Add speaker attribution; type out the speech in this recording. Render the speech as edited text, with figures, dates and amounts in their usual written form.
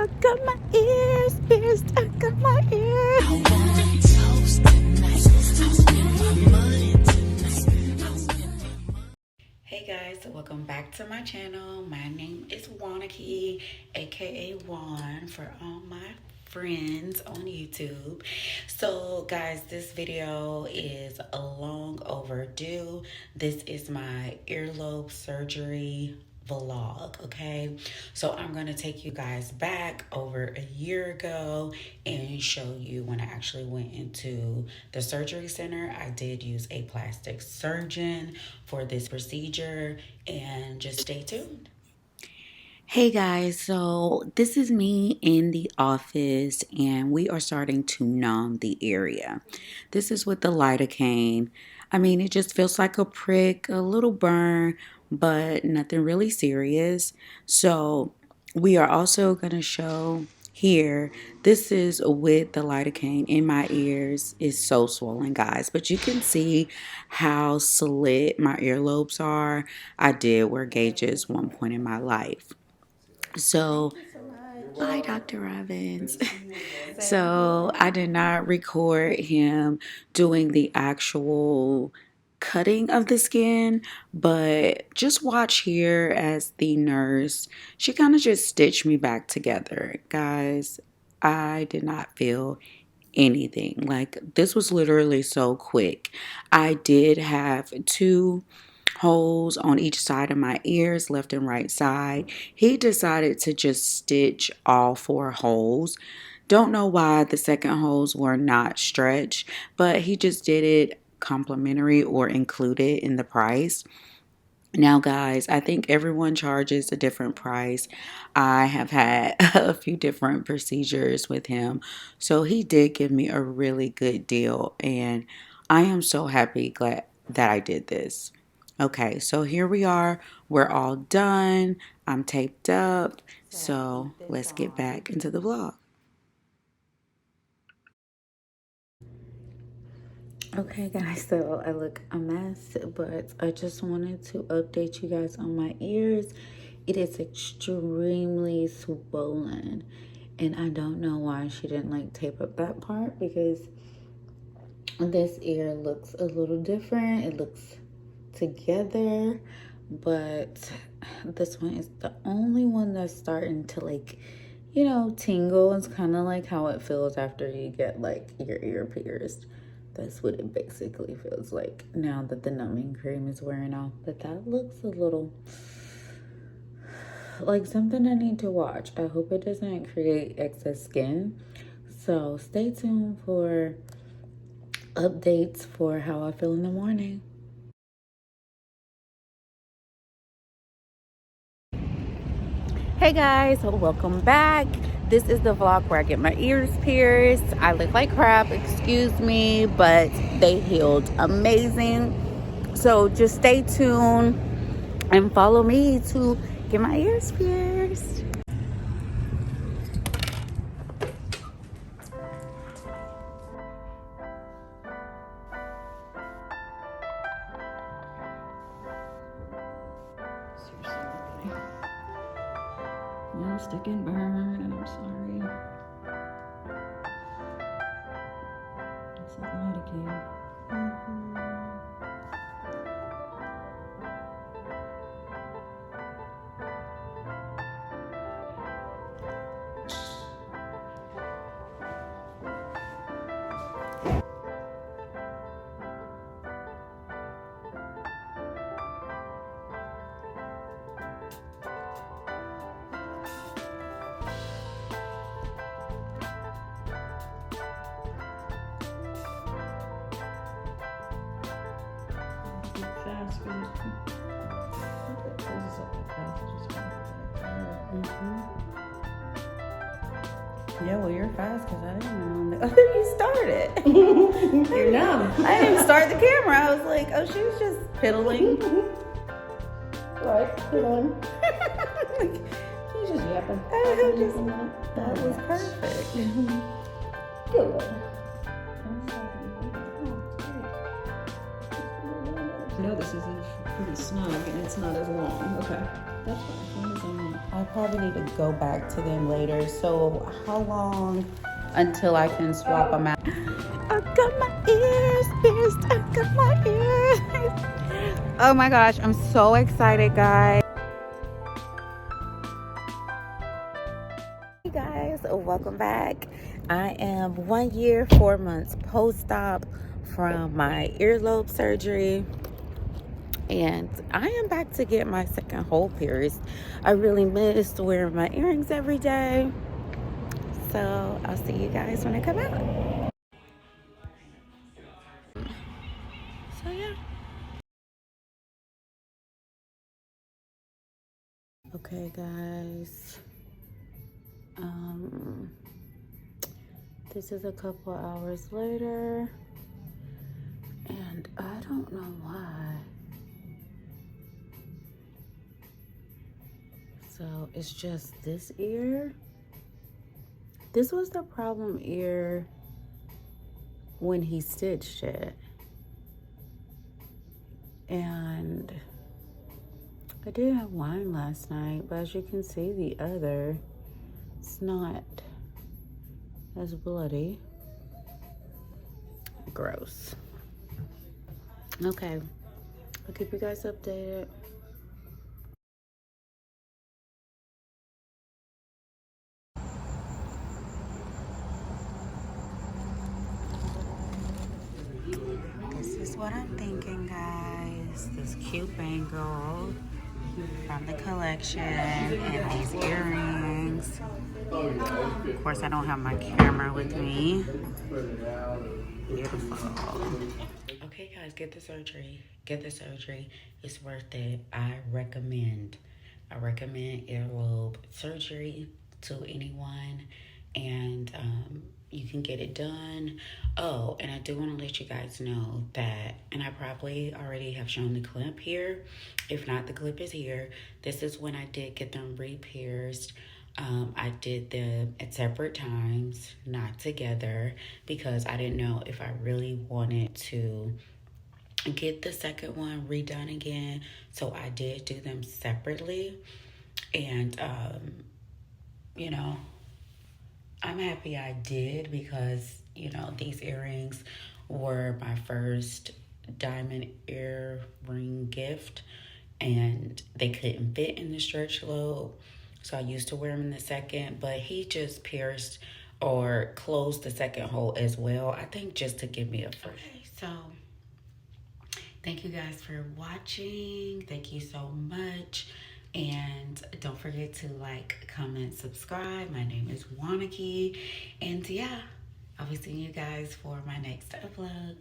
Speaker 1: stuck on my ears, ears stuck on my ears. Hey guys, welcome back to my channel. My name is Wanaki, aka Juan, for all my friends on YouTube. So guys, this video is long overdue. This is my earlobe surgery vlog. Okay, so I'm gonna take you guys back over a year ago and show you when I actually went into the surgery center. I did use a plastic surgeon for this procedure, and just stay tuned. Hey guys, so this is me in the office and we are starting to numb the area. This is with the lidocaine. I mean, it just feels like a prick, a little burn, but nothing really serious. So we are also going to show here, this is with the lidocaine in my ears. It's so swollen, guys, but you can see how slit my earlobes are. I did wear gauges one point in my life. So, hi, Dr. Robbins. So, I did not record him doing the actual cutting of the skin, but just watch here as the nurse, she kind of just stitched me back together. Guys, I did not feel anything. Like, this was literally so quick. I did have two holes on each side of my ears, left and right side. He decided to just stitch all 4 holes. Don't know why the second holes were not stretched, but he just did it complimentary or included in the price. Now, guys, I think everyone charges a different price. I have had a few different procedures with him, so he did give me a really good deal, and I am so glad that I did this. Okay, so here we are. We're all done. I'm taped up. So let's get back into the vlog. Okay, guys, so I look a mess, but I just wanted to update you guys on my ears. It is extremely swollen, and I don't know why she didn't like tape up that part, because this ear looks a little different. It looks together, but this one is the only one that's starting to, like, you know, tingle. It's kind of like how it feels after you get like your ear pierced. That's what it basically feels like now that the numbing cream is wearing off. But that looks a little like something I need to watch. I hope it doesn't create excess skin. So stay tuned for updates for how I feel in the morning. Hey guys, welcome back. This is the vlog where I get my ears pierced. I look like crap, excuse me, but they healed amazing. So just stay tuned and follow me to get my ears pierced. No stick and burn, and I'm sorry. It's not light again. Yeah, well, you're fast because I didn't know. Oh, you started.
Speaker 2: You're numb.
Speaker 1: I didn't even start the camera. I was like, oh, she was just piddling.
Speaker 2: Right, piddling. She's just yapping.
Speaker 1: That was perfect.
Speaker 2: Good. No, this is pretty snug and it's not as long. Okay, that's fine. As long as I'm
Speaker 1: I probably need to go back to them later. So how long until I can swap them out? I got my ears pierced. I got my ears. Oh my gosh, I'm so excited, guys. Hey guys, welcome back. I am 1 year, 4 months post-op from my earlobe surgery. And I am back to get my second hole pierced. I really missed wearing my earrings every day. So I'll see you guys when I come out. So yeah. Okay guys. This is a couple hours later. And I don't know why. So it's just this ear. This was the problem ear when he stitched it. And I did have wine last night, but as you can see, the other, it's not as bloody. Gross. Okay, I'll keep you guys updated. This is what I'm thinking, guys. This cute bangle from the collection and these earrings. Of course, I don't have my camera with me. Beautiful. Okay, guys, get the surgery. Get the surgery. It's worth it. I recommend earlobe surgery to anyone, and you can get it done. Oh, and I do want to let you guys know that, and I probably already have shown the clip here. If not, the clip is here. This is when I did get them re-pierced. I did them at separate times, not together, because I didn't know if I really wanted to get the second one redone again. So I did do them separately. And, you know, I'm happy I did because, you know, these earrings were my first diamond earring gift. And they couldn't fit in the stretch lobe. So I used to wear them in the second, but he just pierced or closed the second hole as well. I think just to give me a first. Okay, so thank you guys for watching. Thank you so much. And don't forget to like, comment, subscribe. My name is Wanaki. And yeah, I'll be seeing you guys for my next upload.